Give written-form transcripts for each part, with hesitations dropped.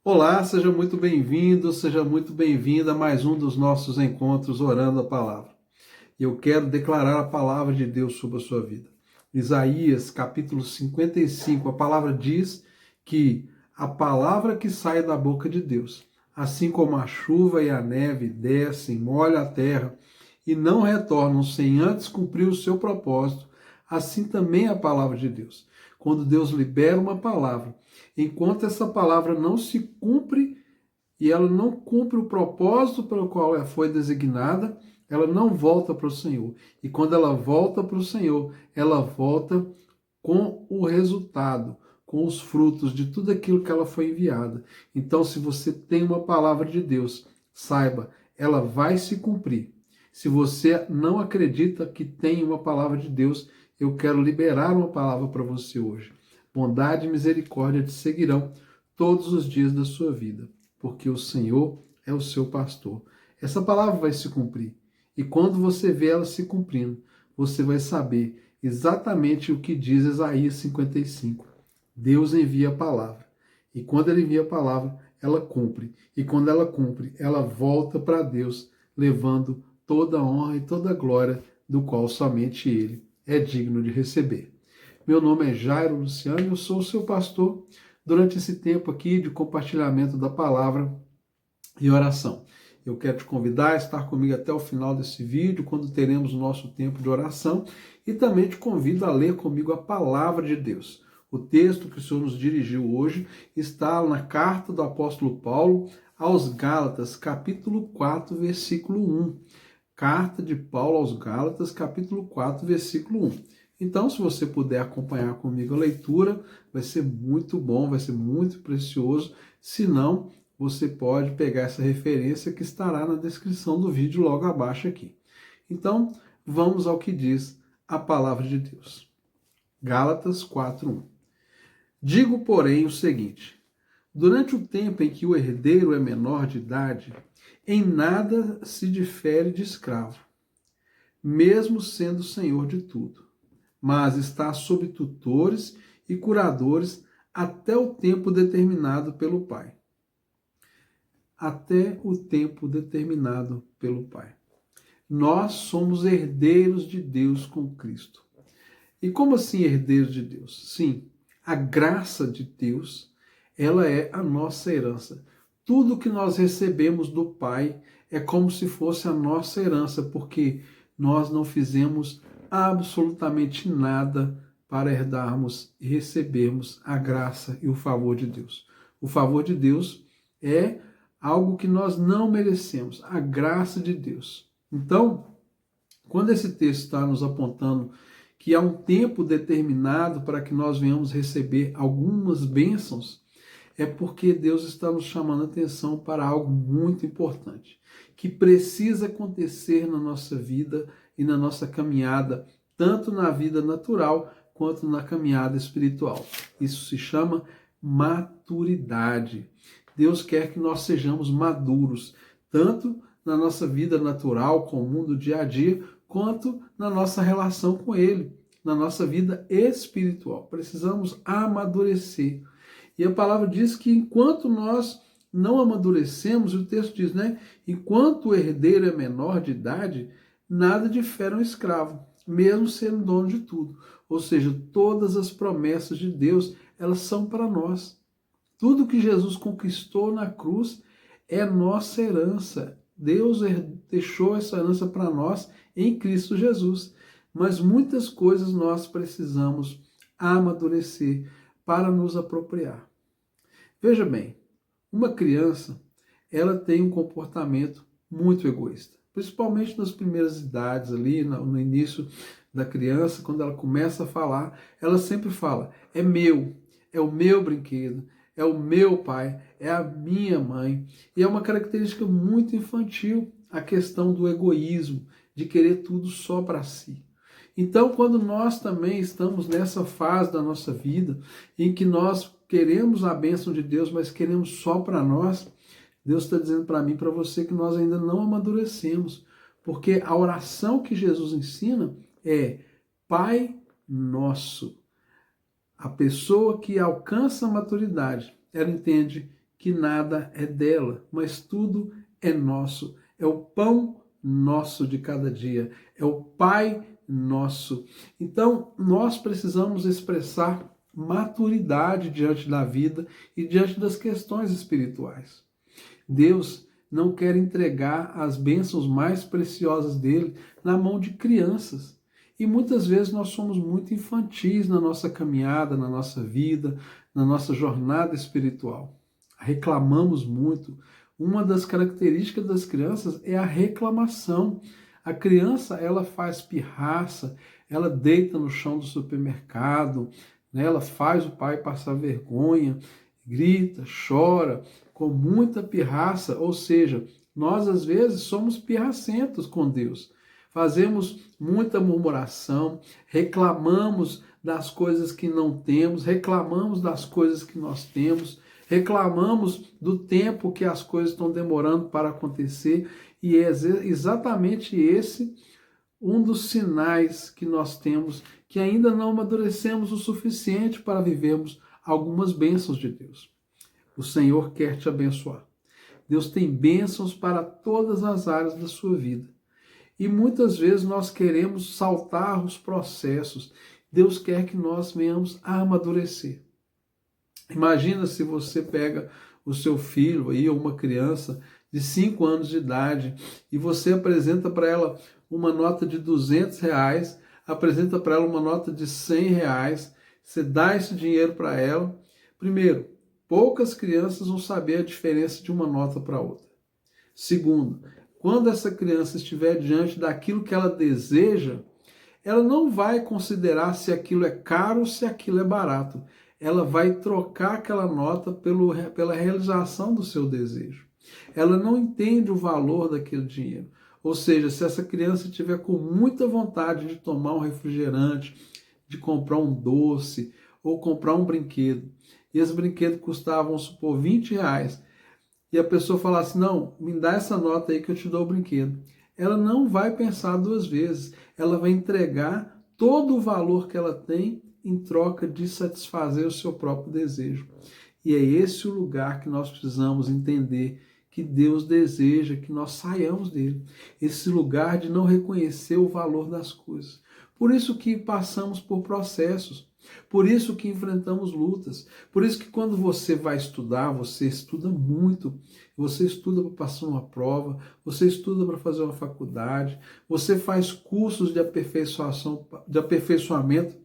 Olá, seja muito bem-vindo, seja muito bem-vinda a mais um dos nossos encontros orando a palavra. Eu quero declarar a palavra de Deus sobre a sua vida. Isaías, capítulo 55, a palavra diz que a palavra que sai da boca de Deus, assim como a chuva e a neve descem, molham a terra e não retornam sem antes cumprir o seu propósito, assim também é a palavra de Deus. Quando Deus libera uma palavra, enquanto essa palavra não se cumpre e ela não cumpre o propósito pelo qual ela foi designada, ela não volta para o Senhor. E quando ela volta para o Senhor, ela volta com o resultado, com os frutos de tudo aquilo que ela foi enviada. Então, se você tem uma palavra de Deus, saiba, ela vai se cumprir. Se você não acredita que tem uma palavra de Deus, eu quero liberar uma palavra para você hoje. Bondade e misericórdia te seguirão todos os dias da sua vida, porque o Senhor é o seu pastor. Essa palavra vai se cumprir. E quando você vê ela se cumprindo, você vai saber exatamente o que diz Isaías 55. Deus envia a palavra. E quando ele envia a palavra, ela cumpre. E quando ela cumpre, ela volta para Deus, levando toda a honra e toda a glória do qual somente ele é digno de receber. Meu nome é Jairo Luciano e eu sou o seu pastor durante esse tempo aqui de compartilhamento da palavra e oração. Eu quero te convidar a estar comigo até o final desse vídeo, quando teremos o nosso tempo de oração, e também te convido a ler comigo a palavra de Deus. O texto que o Senhor nos dirigiu hoje está na carta do apóstolo Paulo aos Gálatas, capítulo 4, versículo 1. Carta de Paulo aos Gálatas, capítulo 4, versículo 1. Então, se você puder acompanhar comigo a leitura, vai ser muito bom, vai ser muito precioso. Se não, você pode pegar essa referência que estará na descrição do vídeo logo abaixo aqui. Então, vamos ao que diz a palavra de Deus. Gálatas 4:1. Digo, porém, o seguinte: durante o tempo em que o herdeiro é menor de idade, em nada se difere de escravo, mesmo sendo senhor de tudo, mas está sob tutores e curadores até o tempo determinado pelo Pai. Até o tempo determinado pelo Pai. Nós somos herdeiros de Deus com Cristo. E como assim herdeiros de Deus? Sim, a graça de Deus, ela é a nossa herança. Tudo que nós recebemos do Pai é como se fosse a nossa herança, porque nós não fizemos absolutamente nada para herdarmos e recebermos a graça e o favor de Deus. O favor de Deus é algo que nós não merecemos, a graça de Deus. Então, quando esse texto está nos apontando que há um tempo determinado para que nós venhamos receber algumas bênçãos, é porque Deus está nos chamando a atenção para algo muito importante, que precisa acontecer na nossa vida e na nossa caminhada, tanto na vida natural quanto na caminhada espiritual. Isso se chama maturidade. Deus quer que nós sejamos maduros, tanto na nossa vida natural, comum do dia a dia, quanto na nossa relação com Ele, na nossa vida espiritual. Precisamos amadurecer. E a palavra diz que enquanto nós não amadurecemos, o texto diz, né? Enquanto o herdeiro é menor de idade, nada difere um escravo, mesmo sendo dono de tudo. Ou seja, todas as promessas de Deus, elas são para nós. Tudo que Jesus conquistou na cruz é nossa herança. Deus deixou essa herança para nós em Cristo Jesus. Mas muitas coisas nós precisamos amadurecer para nos apropriar. Veja bem, uma criança, ela tem um comportamento muito egoísta, principalmente nas primeiras idades ali, no início da criança, quando ela começa a falar, ela sempre fala: é o meu brinquedo, é o meu pai, é a minha mãe. E é uma característica muito infantil a questão do egoísmo, de querer tudo só para si. Então, quando nós também estamos nessa fase da nossa vida, em que nós queremos a bênção de Deus, mas queremos só para nós, Deus está dizendo para mim e para você que nós ainda não amadurecemos, porque a oração que Jesus ensina é Pai Nosso. A pessoa que alcança a maturidade, ela entende que nada é dela, mas tudo é nosso. É o pão nosso de cada dia, é o Pai nosso. Então, nós precisamos expressar maturidade diante da vida e diante das questões espirituais. Deus não quer entregar as bênçãos mais preciosas dele na mão de crianças. E muitas vezes nós somos muito infantis na nossa caminhada, na nossa vida, na nossa jornada espiritual. Reclamamos muito. Uma das características das crianças é a reclamação. A criança, ela faz pirraça, ela deita no chão do supermercado, né? Ela faz o pai passar vergonha, grita, chora, com muita pirraça, ou seja, nós às vezes somos pirracentos com Deus. Fazemos muita murmuração, reclamamos das coisas que não temos, reclamamos das coisas que nós temos, reclamamos do tempo que as coisas estão demorando para acontecer, e é exatamente esse um dos sinais que nós temos que ainda não amadurecemos o suficiente para vivermos algumas bênçãos de Deus. O Senhor quer te abençoar. Deus tem bênçãos para todas as áreas da sua vida. E muitas vezes nós queremos saltar os processos. Deus quer que nós venhamos a amadurecer. Imagina se você pega o seu filho aí, ou uma criança de 5 anos de idade, e você apresenta para ela uma nota de R$ 200, apresenta para ela uma nota de R$ 100, você dá esse dinheiro para ela. Primeiro, poucas crianças vão saber a diferença de uma nota para outra. Segundo, quando essa criança estiver diante daquilo que ela deseja, ela não vai considerar se aquilo é caro ou se aquilo é barato. Ela vai trocar aquela nota pela realização do seu desejo. Ela não entende o valor daquele dinheiro. Ou seja, se essa criança tiver com muita vontade de tomar um refrigerante, de comprar um doce ou comprar um brinquedo, e esse brinquedo custava, vamos supor, R$ 20, e a pessoa falar assim, não, me dá essa nota aí que eu te dou o brinquedo. Ela não vai pensar duas vezes, ela vai entregar todo o valor que ela tem em troca de satisfazer o seu próprio desejo. E é esse o lugar que nós precisamos entender que Deus deseja que nós saiamos dele. Esse lugar de não reconhecer o valor das coisas. Por isso que passamos por processos. Por isso que enfrentamos lutas. Por isso que quando você vai estudar, você estuda muito. Você estuda para passar uma prova, você estuda para fazer uma faculdade, você faz cursos de aperfeiçoamento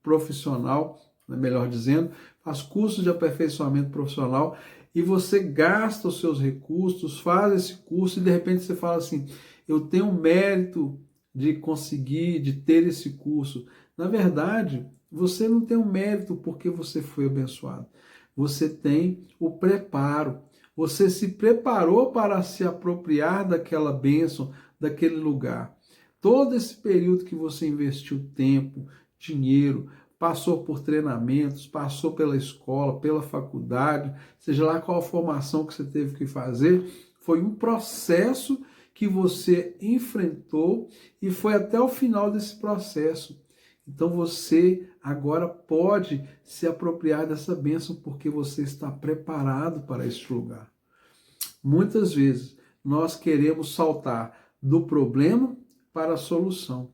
profissional, melhor dizendo, faz cursos de aperfeiçoamento profissional e você gasta os seus recursos, faz esse curso e de repente você fala assim, eu tenho mérito de conseguir, de ter esse curso. Na verdade, você não tem o mérito porque você foi abençoado. Você tem o preparo. Você se preparou para se apropriar daquela bênção, daquele lugar. Todo esse período que você investiu tempo, dinheiro, passou por treinamentos, passou pela escola, pela faculdade, seja lá qual a formação que você teve que fazer, foi um processo que você enfrentou e foi até o final desse processo. Então você agora pode se apropriar dessa bênção porque você está preparado para este lugar. Muitas vezes nós queremos saltar do problema para a solução.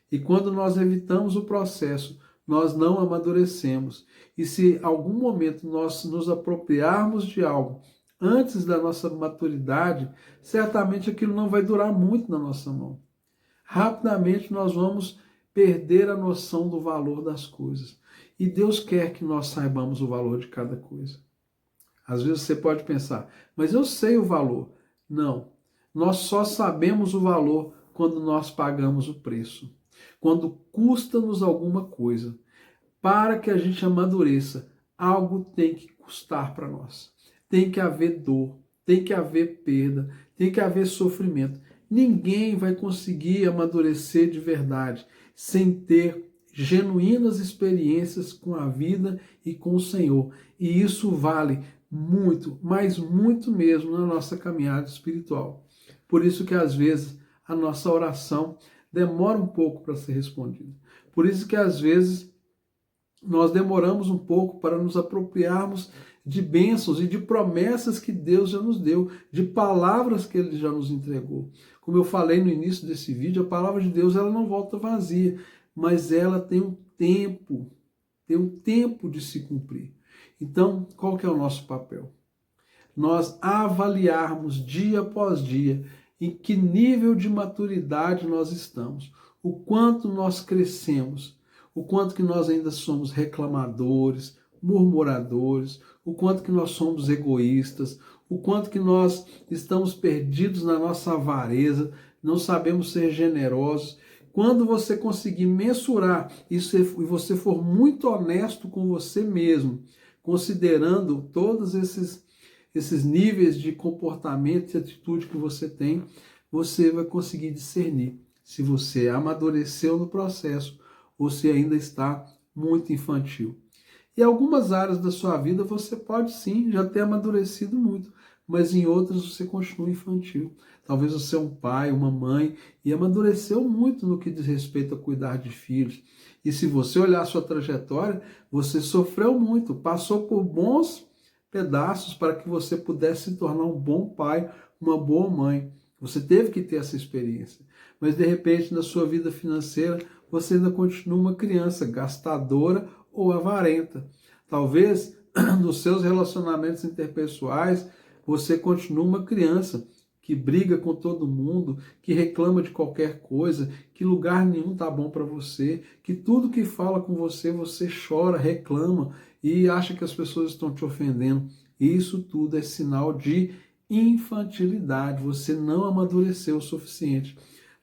E quando nós evitamos o processo, nós não amadurecemos. E se algum momento nós nos apropriarmos de algo antes da nossa maturidade, certamente aquilo não vai durar muito na nossa mão. Rapidamente nós vamos perder a noção do valor das coisas. E Deus quer que nós saibamos o valor de cada coisa. Às vezes você pode pensar, mas eu sei o valor. Não, nós só sabemos o valor quando nós pagamos o preço. Quando custa-nos alguma coisa. Para que a gente amadureça, algo tem que custar para nós. Tem que haver dor, tem que haver perda, tem que haver sofrimento. Ninguém vai conseguir amadurecer de verdade sem ter genuínas experiências com a vida e com o Senhor. E isso vale muito, mas muito mesmo na nossa caminhada espiritual. Por isso que às vezes a nossa oração demora um pouco para ser respondida. Por isso que às vezes nós demoramos um pouco para nos apropriarmos de bênçãos e de promessas que Deus já nos deu, de palavras que Ele já nos entregou. Como eu falei no início desse vídeo, a palavra de Deus ela não volta vazia, mas ela tem um tempo de se cumprir. Então, qual que é o nosso papel? Nós avaliarmos dia após dia em que nível de maturidade nós estamos, o quanto nós crescemos, o quanto que nós ainda somos reclamadores, murmuradores, o quanto que nós somos egoístas, o quanto que nós estamos perdidos na nossa avareza, não sabemos ser generosos. Quando você conseguir mensurar isso e você for muito honesto com você mesmo, considerando todos esses níveis de comportamento e atitude que você tem, você vai conseguir discernir se você amadureceu no processo ou se ainda está muito infantil. Em algumas áreas da sua vida você pode sim já ter amadurecido muito, mas em outras você continua infantil. Talvez você é um pai, uma mãe e amadureceu muito no que diz respeito a cuidar de filhos. E se você olhar a sua trajetória, você sofreu muito, passou por bons pedaços para que você pudesse se tornar um bom pai, uma boa mãe. Você teve que ter essa experiência. Mas de repente na sua vida financeira você ainda continua uma criança gastadora ou avarenta. Talvez nos seus relacionamentos interpessoais você continua uma criança que briga com todo mundo, que reclama de qualquer coisa, que lugar nenhum tá bom para você, que tudo que fala com você, você chora, reclama e acha que as pessoas estão te ofendendo. Isso tudo é sinal de infantilidade. Você não amadureceu o suficiente.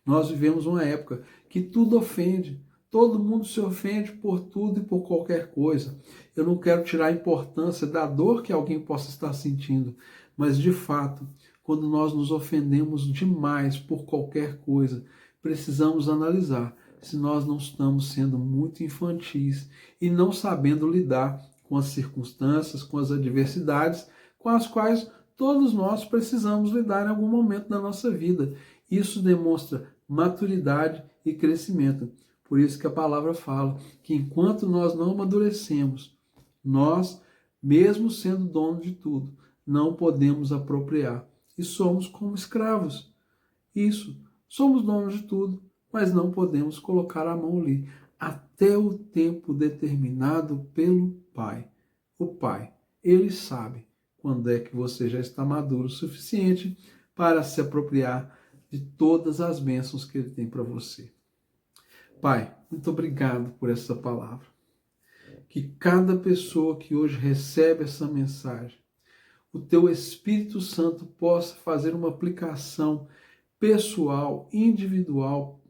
Nós vivemos uma época que tudo ofende. Todo mundo se ofende por tudo e por qualquer coisa. Eu não quero tirar a importância da dor que alguém possa estar sentindo, mas de fato, quando nós nos ofendemos demais por qualquer coisa, precisamos analisar se nós não estamos sendo muito infantis e não sabendo lidar com as circunstâncias, com as adversidades, com as quais todos nós precisamos lidar em algum momento da nossa vida. Isso demonstra maturidade e crescimento. Por isso que a palavra fala que enquanto nós não amadurecemos, nós, mesmo sendo dono de tudo, não podemos apropriar. E somos como escravos. Isso, somos donos de tudo, mas não podemos colocar a mão ali até o tempo determinado pelo Pai. O Pai, Ele sabe quando é que você já está maduro o suficiente para se apropriar de todas as bênçãos que Ele tem para você. Pai, muito obrigado por essa palavra. Que cada pessoa que hoje recebe essa mensagem, o Teu Espírito Santo possa fazer uma aplicação pessoal, individual,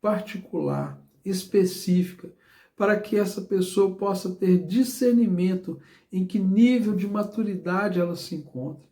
particular, específica, para que essa pessoa possa ter discernimento em que nível de maturidade ela se encontra,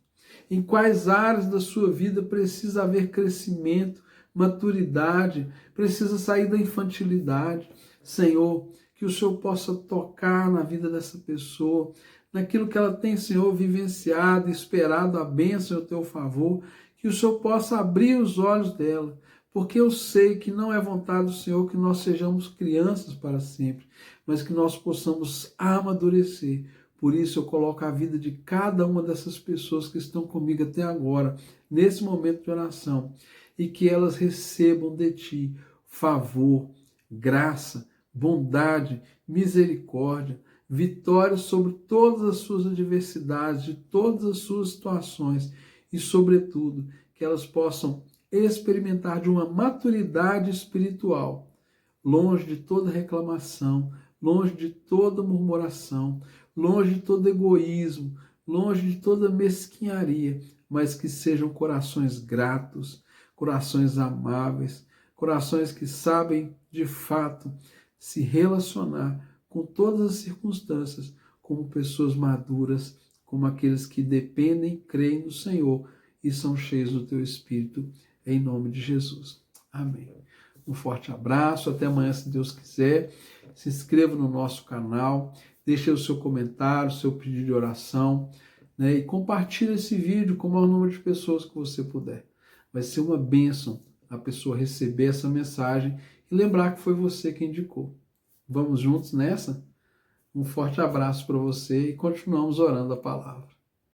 em quais áreas da sua vida precisa haver crescimento, maturidade, precisa sair da infantilidade. Senhor, que o Senhor possa tocar na vida dessa pessoa, naquilo que ela tem, Senhor, vivenciado, esperado a bênção e o teu favor, que o Senhor possa abrir os olhos dela, porque eu sei que não é vontade do Senhor que nós sejamos crianças para sempre, mas que nós possamos amadurecer. Por isso eu coloco a vida de cada uma dessas pessoas que estão comigo até agora, nesse momento de oração, e que elas recebam de Ti favor, graça, bondade, misericórdia, vitória sobre todas as suas adversidades, de todas as suas situações e, sobretudo, que elas possam experimentar de uma maturidade espiritual, longe de toda reclamação, longe de toda murmuração, longe de todo egoísmo, longe de toda mesquinharia, mas que sejam corações gratos, corações amáveis, corações que sabem de fato se relacionar com todas as circunstâncias como pessoas maduras, como aqueles que dependem, creem no Senhor e são cheios do Teu Espírito, em nome de Jesus. Amém. Um forte abraço, até amanhã, se Deus quiser. Se inscreva no nosso canal, deixe o seu comentário, o seu pedido de oração, né? E compartilhe esse vídeo com o maior número de pessoas que você puder. Vai ser uma bênção a pessoa receber essa mensagem e lembrar que foi você quem indicou. Vamos juntos nessa? Um forte abraço para você e continuamos orando a palavra.